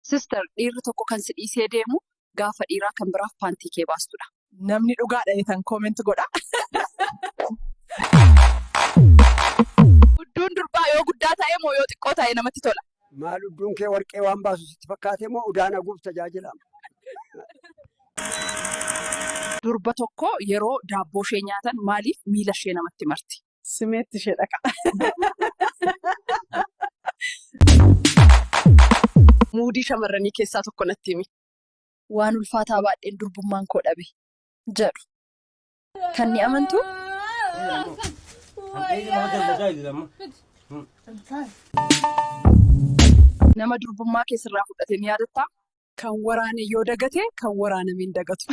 Sister, dhiirri tokko kan si dhiisee deemu gaafa dhiiraa kan biraaf paantii kee baastudha. Namni dhugaadha jetan comment godha. Udduun durbaa yoo guddaa ta'e moo yoo xiqqoo ta'e namatti tola? Maal udduun kee warqee waan baasu sitti fakkaate moo udaan haguuf tajaajila? Durba tokko yeroo daabboo ishee nyaatan maaliif miila ishee namatti marti? Simeetti ishee dhaqa. Muudii shamarranii keessaa tokko natti himi. Waan ulfaataa baadheen durbummaan koo dhabe jedhu. Kan ni amantu? Nama durbummaa keessarraa fudhate ni yaadattaa? Kan waraane yoo dagate kan waraaname hin dagatu.